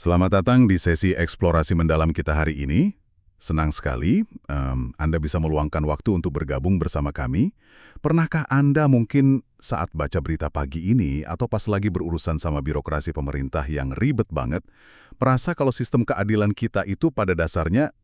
Selamat datang di sesi eksplorasi mendalam kita hari ini. Senang sekali Anda bisa meluangkan waktu untuk bergabung bersama kami. Pernahkah Anda mungkin saat baca berita pagi ini atau pas lagi berurusan sama birokrasi pemerintah yang ribet banget, merasa kalau sistem keadilan kita itu pada dasarnya,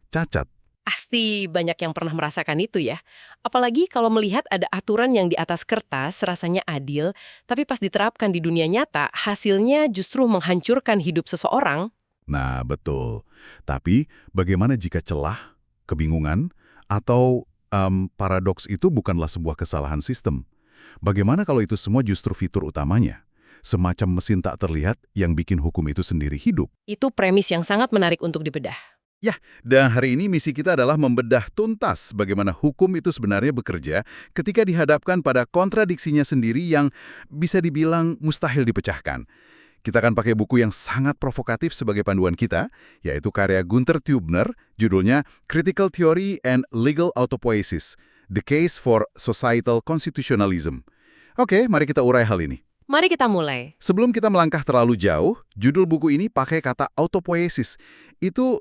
cacat? Pasti banyak yang pernah merasakan itu ya. Apalagi kalau melihat ada aturan yang di atas kertas rasanya adil, tapi pas diterapkan di dunia nyata, hasilnya justru menghancurkan hidup seseorang. Nah, betul. Tapi bagaimana jika celah, kebingungan, atau paradoks itu bukanlah sebuah kesalahan sistem? Bagaimana kalau itu semua justru fitur utamanya? Semacam mesin tak terlihat yang bikin hukum itu sendiri hidup. Itu premis yang sangat menarik untuk dibedah. Dan hari ini misi kita adalah membedah tuntas bagaimana hukum itu sebenarnya bekerja ketika dihadapkan pada kontradiksinya sendiri yang bisa dibilang mustahil dipecahkan. Kita akan pakai buku yang sangat provokatif sebagai panduan kita, yaitu karya Gunther Tübner, judulnya Critical Theory and Legal Autopoiesis, The Case for Societal Constitutionalism. Oke, mari kita urai hal ini. Mari kita mulai. Sebelum kita melangkah terlalu jauh, judul buku ini pakai kata autopoiesis. Itu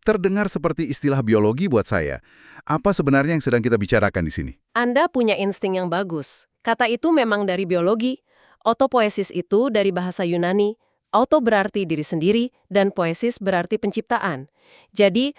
terdengar seperti istilah biologi buat saya. Apa sebenarnya yang sedang kita bicarakan di sini? Anda punya insting yang bagus. Kata itu memang dari biologi. Autopoiesis itu dari bahasa Yunani. Auto berarti diri sendiri, dan poiesis berarti penciptaan. Jadi,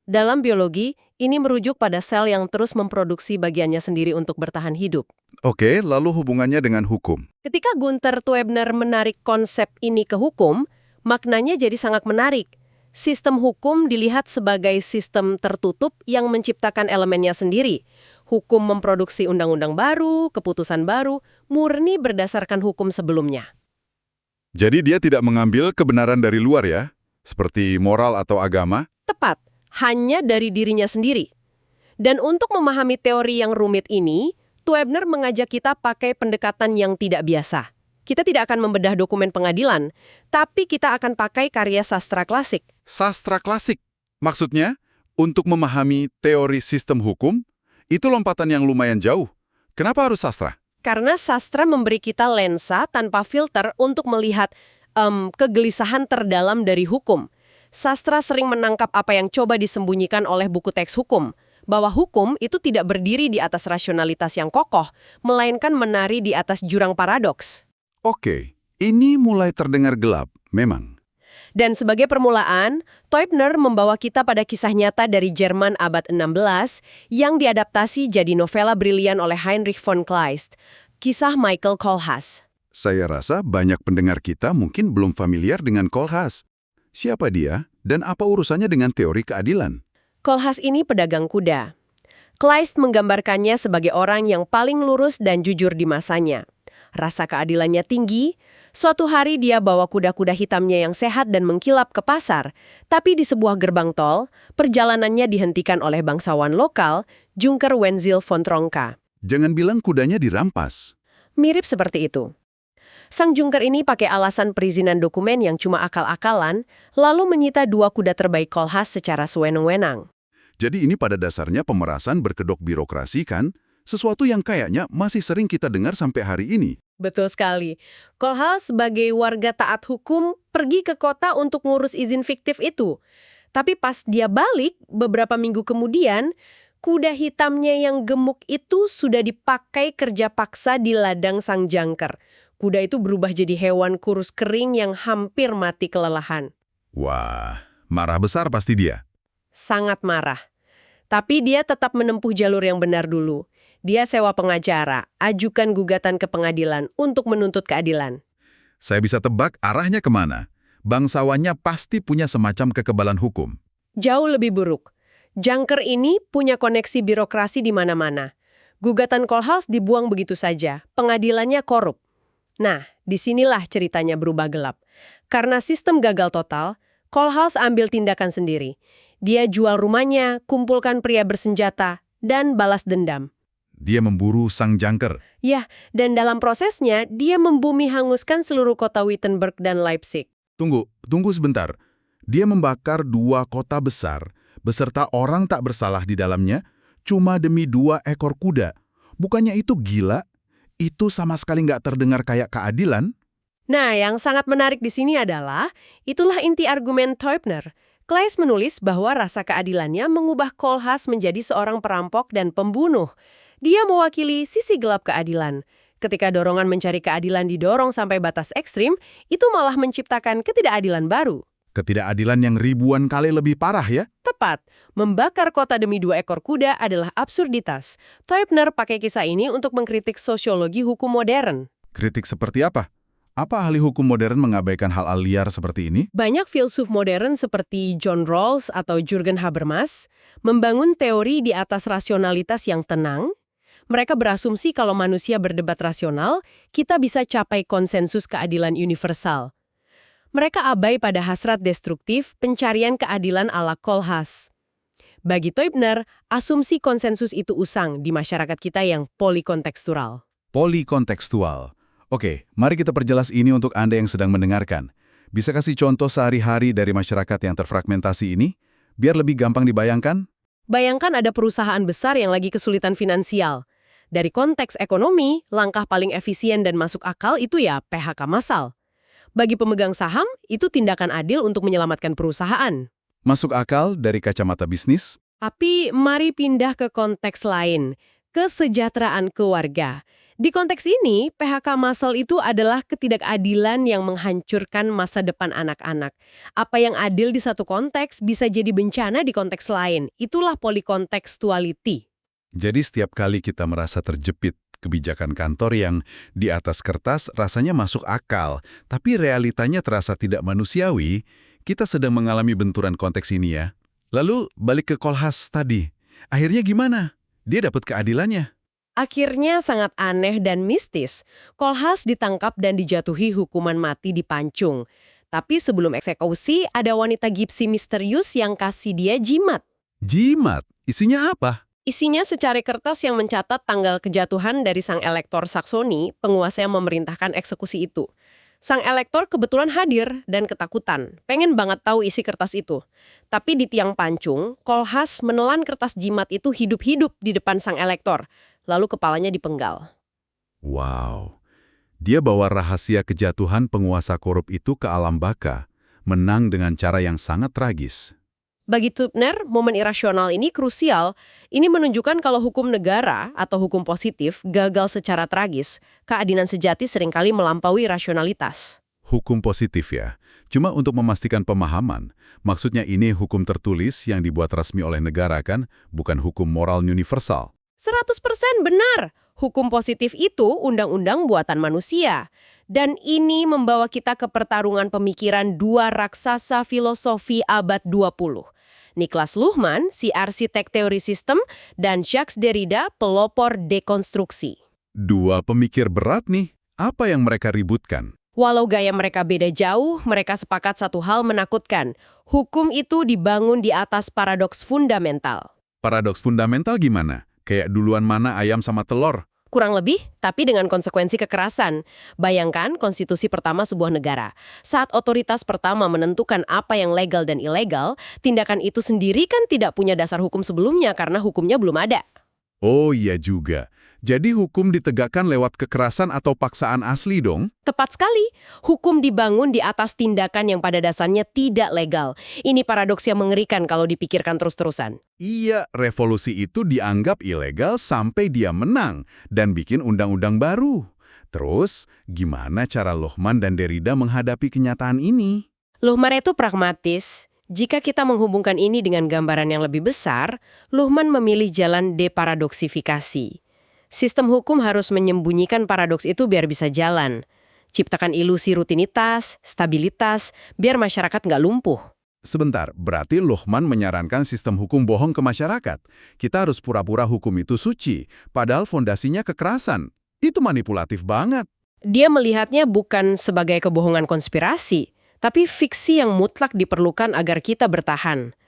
dalam biologi, ini merujuk pada sel yang terus memproduksi bagiannya sendiri untuk bertahan hidup. Oke, lalu hubungannya dengan hukum. Ketika Gunther Tübner menarik konsep ini ke hukum, maknanya jadi sangat menarik. Sistem hukum dilihat sebagai sistem tertutup yang menciptakan elemennya sendiri. Hukum memproduksi undang-undang baru, keputusan baru, murni berdasarkan hukum sebelumnya. Jadi dia tidak mengambil kebenaran dari luar ya? Seperti moral atau agama? Tepat, hanya dari dirinya sendiri. Dan untuk memahami teori yang rumit ini, Tübner mengajak kita pakai pendekatan yang tidak biasa. Kita tidak akan membedah dokumen pengadilan, tapi kita akan pakai karya sastra klasik. Sastra klasik? Maksudnya, untuk memahami teori sistem hukum, itu lompatan yang lumayan jauh. Kenapa harus sastra? Karena sastra memberi kita lensa tanpa filter untuk melihat kegelisahan terdalam dari hukum. Sastra sering menangkap apa yang coba disembunyikan oleh buku teks hukum. Bahwa hukum itu tidak berdiri di atas rasionalitas yang kokoh, melainkan menari di atas jurang paradoks. Oke, ini mulai terdengar gelap, memang. Dan sebagai permulaan, Tübner membawa kita pada kisah nyata dari Jerman abad 16 yang diadaptasi jadi novela brilian oleh Heinrich von Kleist, kisah Michael Kohlhaas. Saya rasa banyak pendengar kita mungkin belum familiar dengan Kohlhaas. Siapa dia dan apa urusannya dengan teori keadilan? Kohlhaas ini pedagang kuda. Kleist menggambarkannya sebagai orang yang paling lurus dan jujur di masanya. Rasa keadilannya tinggi. Suatu hari dia bawa kuda-kuda hitamnya yang sehat dan mengkilap ke pasar. Tapi di sebuah gerbang tol, perjalanannya dihentikan oleh bangsawan lokal, Junker Wenzel von Tronka. Jangan bilang kudanya dirampas. Mirip seperti itu. Sang Junker ini pakai alasan perizinan dokumen yang cuma akal-akalan, lalu menyita 2 kuda terbaik Kohlhaas secara sewenang-wenang. Jadi ini pada dasarnya pemerasan berkedok birokrasi kan? Sesuatu yang kayaknya masih sering kita dengar sampai hari ini. Betul sekali. Kohlhaas sebagai warga taat hukum pergi ke kota untuk ngurus izin fiktif itu. Tapi pas dia balik, beberapa minggu kemudian, kuda hitamnya yang gemuk itu sudah dipakai kerja paksa di ladang sang jangker. Kuda itu berubah jadi hewan kurus kering yang hampir mati kelelahan. Wah, marah besar pasti dia. Sangat marah. Tapi dia tetap menempuh jalur yang benar dulu. Dia sewa pengacara, ajukan gugatan ke pengadilan untuk menuntut keadilan. Saya bisa tebak arahnya kemana. Bangsawannya pasti punya semacam kekebalan hukum. Jauh lebih buruk. Jangker ini punya koneksi birokrasi di mana-mana. Gugatan Kohlhaas dibuang begitu saja. Pengadilannya korup. Nah, disinilah ceritanya berubah gelap. Karena sistem gagal total, Kohlhaas ambil tindakan sendiri. Dia jual rumahnya, kumpulkan pria bersenjata, dan balas dendam. Dia memburu sang jangker. Ya, dan dalam prosesnya, dia membumi hanguskan seluruh kota Wittenberg dan Leipzig. Tunggu sebentar. Dia membakar 2 kota besar, beserta orang tak bersalah di dalamnya, cuma demi 2 ekor kuda. Bukannya itu gila? Itu sama sekali nggak terdengar kayak keadilan? Nah, yang sangat menarik di sini adalah, itulah inti argumen Teubner. Claes menulis bahwa rasa keadilannya mengubah Kohlhaas menjadi seorang perampok dan pembunuh. Dia mewakili sisi gelap keadilan. Ketika dorongan mencari keadilan didorong sampai batas ekstrim, itu malah menciptakan ketidakadilan baru. Ketidakadilan yang ribuan kali lebih parah ya? Tepat, membakar kota demi 2 ekor kuda adalah absurditas. Teubner pakai kisah ini untuk mengkritik sosiologi hukum modern. Kritik seperti apa? Apa ahli hukum modern mengabaikan hal-hal liar seperti ini? Banyak filsuf modern seperti John Rawls atau Jürgen Habermas membangun teori di atas rasionalitas yang tenang. Mereka berasumsi kalau manusia berdebat rasional, kita bisa capai konsensus keadilan universal. Mereka abai pada hasrat destruktif pencarian keadilan ala Kohlhaas. Bagi Teubner, asumsi konsensus itu usang di masyarakat kita yang polikontekstural. Polikontekstual. Oke, mari kita perjelas ini untuk Anda yang sedang mendengarkan. Bisa kasih contoh sehari-hari dari masyarakat yang terfragmentasi ini? Biar lebih gampang dibayangkan? Bayangkan ada perusahaan besar yang lagi kesulitan finansial. Dari konteks ekonomi, langkah paling efisien dan masuk akal itu ya PHK massal. Bagi pemegang saham, itu tindakan adil untuk menyelamatkan perusahaan. Masuk akal dari kacamata bisnis? Tapi mari pindah ke konteks lain, kesejahteraan keluarga. Di konteks ini, PHK massal itu adalah ketidakadilan yang menghancurkan masa depan anak-anak. Apa yang adil di satu konteks bisa jadi bencana di konteks lain. Itulah polikontekstuality. Jadi setiap kali kita merasa terjepit kebijakan kantor yang di atas kertas rasanya masuk akal, tapi realitanya terasa tidak manusiawi, kita sedang mengalami benturan konteks ini ya. Lalu balik ke Kohlhaas tadi. Akhirnya gimana? Dia dapat keadilannya. Akhirnya sangat aneh dan mistis. Kohlhaas ditangkap dan dijatuhi hukuman mati di pancung. Tapi sebelum eksekusi, ada wanita gipsi misterius yang kasih dia jimat. Jimat? Isinya apa? Isinya secari kertas yang mencatat tanggal kejatuhan dari sang elektor Saksoni, penguasa yang memerintahkan eksekusi itu. Sang elektor kebetulan hadir dan ketakutan, pengen banget tahu isi kertas itu. Tapi di tiang pancung, Kohlhaas menelan kertas jimat itu hidup-hidup di depan sang elektor, lalu kepalanya dipenggal. Wow. Dia bawa rahasia kejatuhan penguasa korup itu ke alam baka, menang dengan cara yang sangat tragis. Bagi Teubner, momen irasional ini krusial. Ini menunjukkan kalau hukum negara atau hukum positif gagal secara tragis, keadilan sejati seringkali melampaui rasionalitas. Hukum positif ya. Cuma untuk memastikan pemahaman, maksudnya ini hukum tertulis yang dibuat resmi oleh negara kan, bukan hukum moral universal. 100% benar. Hukum positif itu undang-undang buatan manusia. Dan ini membawa kita ke pertarungan pemikiran dua raksasa filosofi abad 20. Niklas Luhmann, si arsitek teori sistem, dan Jacques Derrida, pelopor dekonstruksi. Dua pemikir berat nih. Apa yang mereka ributkan? Walau gaya mereka beda jauh, mereka sepakat satu hal menakutkan. Hukum itu dibangun di atas paradoks fundamental. Paradoks fundamental gimana? Kayak duluan mana ayam sama telur? Kurang lebih, tapi dengan konsekuensi kekerasan. Bayangkan konstitusi pertama sebuah negara. Saat otoritas pertama menentukan apa yang legal dan ilegal, tindakan itu sendiri kan tidak punya dasar hukum sebelumnya karena hukumnya belum ada. Oh iya juga. Jadi hukum ditegakkan lewat kekerasan atau paksaan asli dong? Tepat sekali. Hukum dibangun di atas tindakan yang pada dasarnya tidak legal. Ini paradoks yang mengerikan kalau dipikirkan terus-terusan. Iya, revolusi itu dianggap ilegal sampai dia menang dan bikin undang-undang baru. Terus, gimana cara Luhmann dan Derrida menghadapi kenyataan ini? Luhmann itu pragmatis. Jika kita menghubungkan ini dengan gambaran yang lebih besar, Luhmann memilih jalan deparadoksifikasi. Sistem hukum harus menyembunyikan paradoks itu biar bisa jalan. Ciptakan ilusi rutinitas, stabilitas, biar masyarakat nggak lumpuh. Sebentar, berarti Luhmann menyarankan sistem hukum bohong ke masyarakat. Kita harus pura-pura hukum itu suci, padahal fondasinya kekerasan. Itu manipulatif banget. Dia melihatnya bukan sebagai kebohongan konspirasi, tapi fiksi yang mutlak diperlukan agar kita bertahan.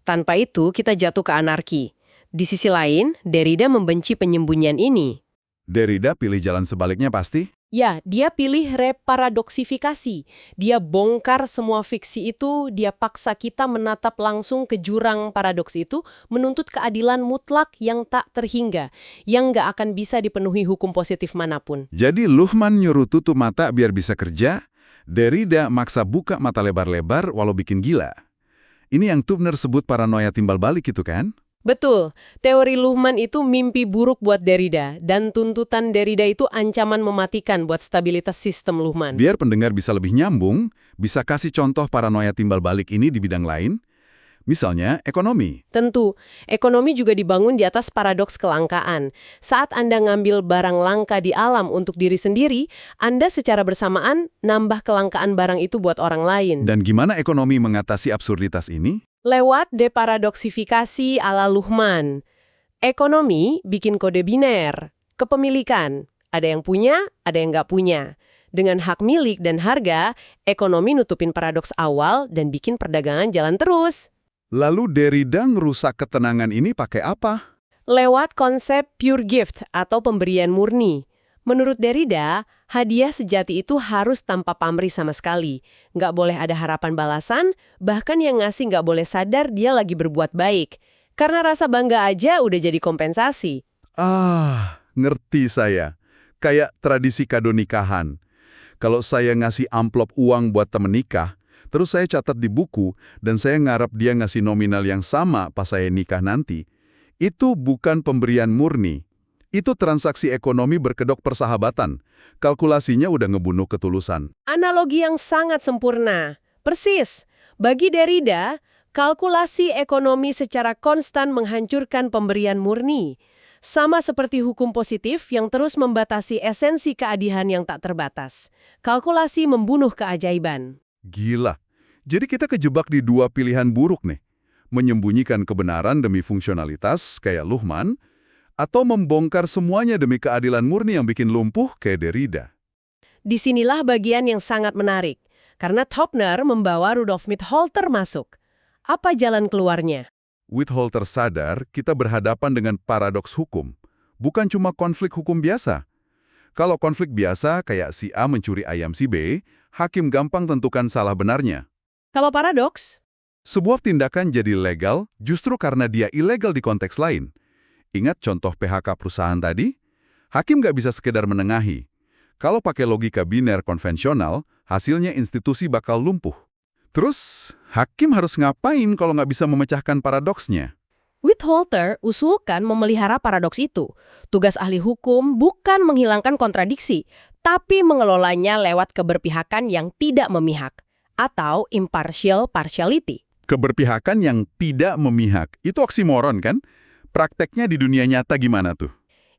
Tanpa itu, kita jatuh ke anarki. Di sisi lain, Derrida membenci penyembunyian ini. Derrida pilih jalan sebaliknya pasti? Ya, dia pilih reparadoksifikasi. Dia bongkar semua fiksi itu, dia paksa kita menatap langsung ke jurang paradoks itu, menuntut keadilan mutlak yang tak terhingga, yang nggak akan bisa dipenuhi hukum positif manapun. Jadi Luhmann nyuruh tutup mata biar bisa kerja, Derrida maksa buka mata lebar-lebar walau bikin gila. Ini yang Tubner sebut paranoia timbal balik itu kan? Betul, teori Luhmann itu mimpi buruk buat Derrida, dan tuntutan Derrida itu ancaman mematikan buat stabilitas sistem Luhmann. Biar pendengar bisa lebih nyambung, bisa kasih contoh paranoia timbal balik ini di bidang lain? Misalnya, ekonomi. Tentu, ekonomi juga dibangun di atas paradoks kelangkaan. Saat Anda ngambil barang langka di alam untuk diri sendiri, Anda secara bersamaan nambah kelangkaan barang itu buat orang lain. Dan gimana ekonomi mengatasi absurditas ini? Lewat deparadoksifikasi ala Luhmann. Ekonomi bikin kode biner, kepemilikan. Ada yang punya, ada yang nggak punya. Dengan hak milik dan harga, ekonomi nutupin paradoks awal dan bikin perdagangan jalan terus. Lalu Derrida ngerusak ketenangan ini pakai apa? Lewat konsep pure gift atau pemberian murni. Menurut Derrida, hadiah sejati itu harus tanpa pamrih sama sekali. Nggak boleh ada harapan balasan, bahkan yang ngasih nggak boleh sadar dia lagi berbuat baik. Karena rasa bangga aja udah jadi kompensasi. Ngerti saya. Kayak tradisi kado nikahan. Kalau saya ngasih amplop uang buat temen nikah, terus saya catat di buku, dan saya ngarep dia ngasih nominal yang sama pas saya nikah nanti, itu bukan pemberian murni. Itu transaksi ekonomi berkedok persahabatan. Kalkulasinya udah ngebunuh ketulusan. Analogi yang sangat sempurna. Persis. Bagi Derrida, kalkulasi ekonomi secara konstan menghancurkan pemberian murni. Sama seperti hukum positif yang terus membatasi esensi keadilan yang tak terbatas. Kalkulasi membunuh keajaiban. Gila. Jadi kita kejebak di dua pilihan buruk nih. Menyembunyikan kebenaran demi fungsionalitas kayak Luhmann, atau membongkar semuanya demi keadilan murni yang bikin lumpuh kayak Derrida. Disinilah bagian yang sangat menarik, karena Tobner membawa Rudolf Mitholter masuk. Apa jalan keluarnya? Mitholter sadar kita berhadapan dengan paradoks hukum, bukan cuma konflik hukum biasa. Kalau konflik biasa kayak si A mencuri ayam si B, hakim gampang tentukan salah benarnya. Kalau paradoks? Sebuah tindakan jadi legal justru karena dia ilegal di konteks lain. Ingat contoh PHK perusahaan tadi? Hakim nggak bisa sekedar menengahi. Kalau pakai logika biner konvensional, hasilnya institusi bakal lumpuh. Terus, hakim harus ngapain kalau nggak bisa memecahkan paradoksnya? Mitholter usulkan memelihara paradoks itu. Tugas ahli hukum bukan menghilangkan kontradiksi, tapi mengelolanya lewat keberpihakan yang tidak memihak, atau impartial partiality. Keberpihakan yang tidak memihak, itu oksimoron kan? Prakteknya di dunia nyata gimana tuh?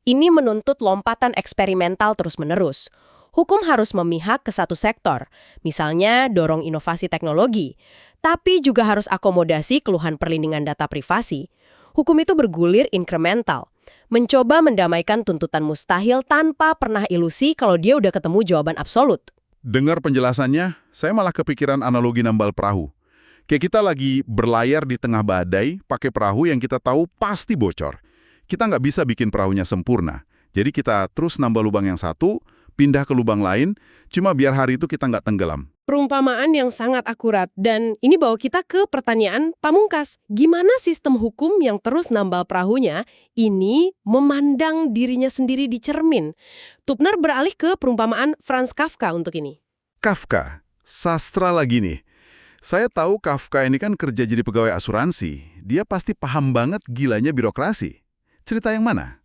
Ini menuntut lompatan eksperimental terus-menerus. Hukum harus memihak ke satu sektor, misalnya dorong inovasi teknologi, tapi juga harus akomodasi keluhan perlindungan data privasi. Hukum itu bergulir inkremental, mencoba mendamaikan tuntutan mustahil tanpa pernah ilusi kalau dia udah ketemu jawaban absolut. Dengar penjelasannya, saya malah kepikiran analogi nambal perahu. Kayak kita lagi berlayar di tengah badai, pakai perahu yang kita tahu pasti bocor. Kita nggak bisa bikin perahunya sempurna. Jadi kita terus nambah lubang yang satu, pindah ke lubang lain, cuma biar hari itu kita nggak tenggelam. Perumpamaan yang sangat akurat, dan ini bawa kita ke pertanyaan pamungkas. Gimana sistem hukum yang terus nambal perahunya ini memandang dirinya sendiri di cermin? Tubner beralih ke perumpamaan Franz Kafka untuk ini. Kafka, sastra lagi nih. Saya tahu Kafka ini kan kerja jadi pegawai asuransi. Dia pasti paham banget gilanya birokrasi. Cerita yang mana?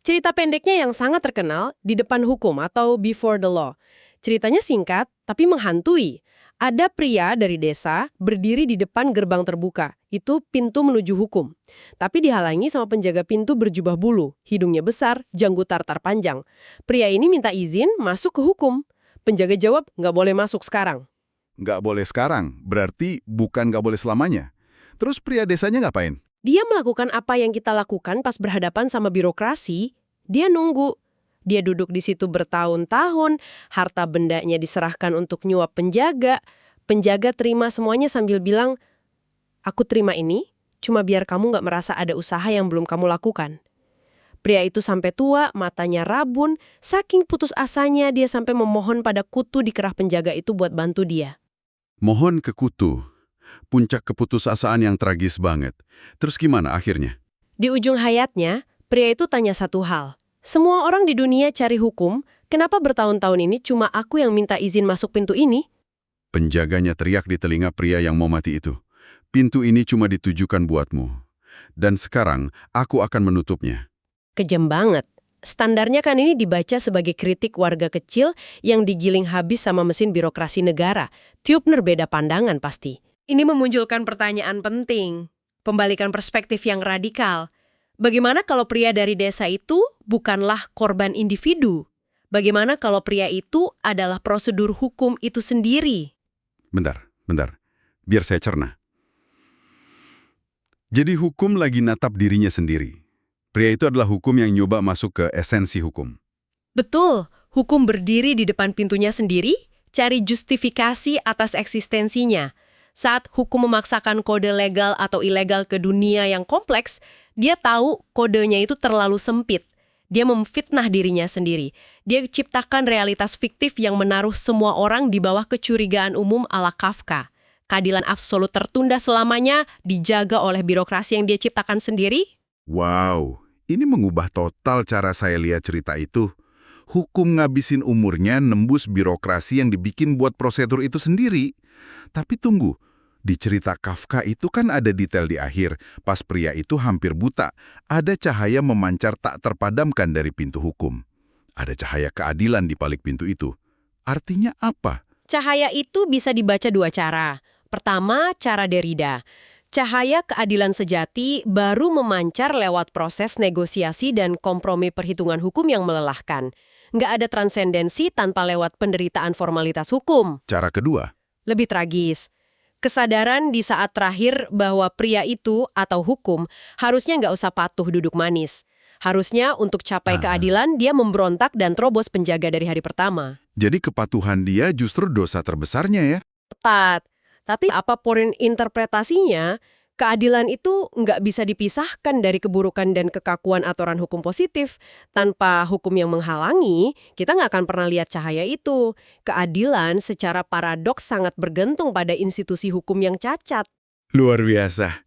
Cerita pendeknya yang sangat terkenal, Di Depan Hukum atau Before the Law. Ceritanya singkat, tapi menghantui. Ada pria dari desa berdiri di depan gerbang terbuka. Itu pintu menuju hukum. Tapi dihalangi sama penjaga pintu berjubah bulu. Hidungnya besar, janggut tartar panjang. Pria ini minta izin masuk ke hukum. Penjaga jawab, nggak boleh masuk sekarang. Nggak boleh sekarang, berarti bukan nggak boleh selamanya. Terus pria desanya ngapain? Dia melakukan apa yang kita lakukan pas berhadapan sama birokrasi. Dia nunggu. Dia duduk di situ bertahun-tahun, harta bendanya diserahkan untuk nyuap penjaga. Penjaga terima semuanya sambil bilang, aku terima ini, cuma biar kamu nggak merasa ada usaha yang belum kamu lakukan. Pria itu sampai tua, matanya rabun, saking putus asanya dia sampai memohon pada kutu di kerah penjaga itu buat bantu dia. Mohon ke kutu. Puncak keputusasaan yang tragis banget. Terus gimana akhirnya? Di ujung hayatnya, pria itu tanya satu hal. Semua orang di dunia cari hukum, kenapa bertahun-tahun ini cuma aku yang minta izin masuk pintu ini? Penjaganya teriak di telinga pria yang mau mati itu. Pintu ini cuma ditujukan buatmu. Dan sekarang, aku akan menutupnya. Kejam banget. Standarnya kan ini dibaca sebagai kritik warga kecil yang digiling habis sama mesin birokrasi negara. Tiupner beda pandangan pasti. Ini memunculkan pertanyaan penting. Pembalikan perspektif yang radikal. Bagaimana kalau pria dari desa itu bukanlah korban individu? Bagaimana kalau pria itu adalah prosedur hukum itu sendiri? Bentar. Biar saya cerna. Jadi hukum lagi natap dirinya sendiri. Pria itu adalah hukum yang nyoba masuk ke esensi hukum. Betul, hukum berdiri di depan pintunya sendiri, cari justifikasi atas eksistensinya. Saat hukum memaksakan kode legal atau ilegal ke dunia yang kompleks, dia tahu kodenya itu terlalu sempit. Dia memfitnah dirinya sendiri. Dia ciptakan realitas fiktif yang menaruh semua orang di bawah kecurigaan umum ala Kafka. Keadilan absolut tertunda selamanya dijaga oleh birokrasi yang dia ciptakan sendiri. Wow, ini mengubah total cara saya lihat cerita itu. Hukum ngabisin umurnya nembus birokrasi yang dibikin buat prosedur itu sendiri. Tapi tunggu, di cerita Kafka itu kan ada detail di akhir, pas pria itu hampir buta, ada cahaya memancar tak terpadamkan dari pintu hukum. Ada cahaya keadilan di balik pintu itu. Artinya apa? Cahaya itu bisa dibaca dua cara. Pertama, cara Derrida. Cahaya keadilan sejati baru memancar lewat proses negosiasi dan kompromi perhitungan hukum yang melelahkan. Nggak ada transendensi tanpa lewat penderitaan formalitas hukum. Cara kedua? Lebih tragis. Kesadaran di saat terakhir bahwa pria itu atau hukum harusnya nggak usah patuh duduk manis. Harusnya untuk capai keadilan dia memberontak dan terobos penjaga dari hari pertama. Jadi kepatuhan dia justru dosa terbesarnya ya? Tepat. Tapi apapun interpretasinya, keadilan itu nggak bisa dipisahkan dari keburukan dan kekakuan aturan hukum positif. Tanpa hukum yang menghalangi, kita nggak akan pernah lihat cahaya itu. Keadilan secara paradoks sangat bergantung pada institusi hukum yang cacat. Luar biasa.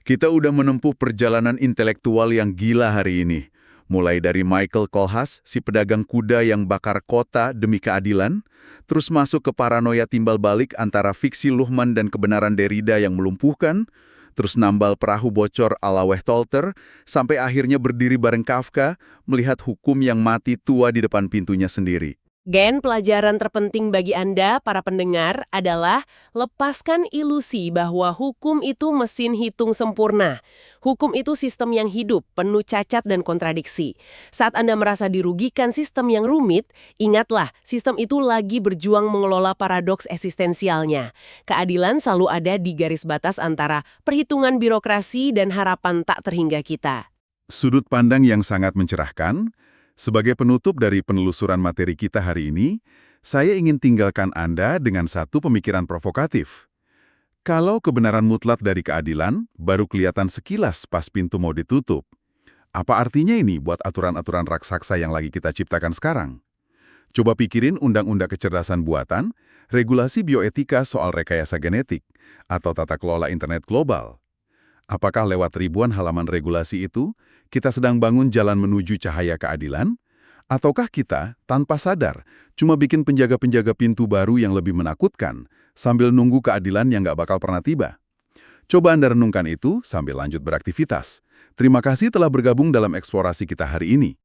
Kita udah menempuh perjalanan intelektual yang gila hari ini. Mulai dari Michael Kohlhaas, si pedagang kuda yang bakar kota demi keadilan, terus masuk ke paranoia timbal balik antara fiksi Luhmann dan kebenaran Derrida yang melumpuhkan, terus nambal perahu bocor ala Wechtolter, sampai akhirnya berdiri bareng Kafka, melihat hukum yang mati tua di depan pintunya sendiri. Gen, pelajaran terpenting bagi Anda, para pendengar, adalah lepaskan ilusi bahwa hukum itu mesin hitung sempurna. Hukum itu sistem yang hidup, penuh cacat dan kontradiksi. Saat Anda merasa dirugikan sistem yang rumit, ingatlah, sistem itu lagi berjuang mengelola paradoks eksistensialnya. Keadilan selalu ada di garis batas antara perhitungan birokrasi dan harapan tak terhingga kita. Sudut pandang yang sangat mencerahkan. Sebagai penutup dari penelusuran materi kita hari ini, saya ingin tinggalkan Anda dengan satu pemikiran provokatif. Kalau kebenaran mutlak dari keadilan baru kelihatan sekilas pas pintu mau ditutup, apa artinya ini buat aturan-aturan raksasa yang lagi kita ciptakan sekarang? Coba pikirin undang-undang kecerdasan buatan, regulasi bioetika soal rekayasa genetik, atau tata kelola internet global. Apakah lewat ribuan halaman regulasi itu, kita sedang bangun jalan menuju cahaya keadilan? Ataukah kita, tanpa sadar, cuma bikin penjaga-penjaga pintu baru yang lebih menakutkan, sambil nunggu keadilan yang nggak bakal pernah tiba? Coba Anda renungkan itu sambil lanjut beraktivitas. Terima kasih telah bergabung dalam eksplorasi kita hari ini.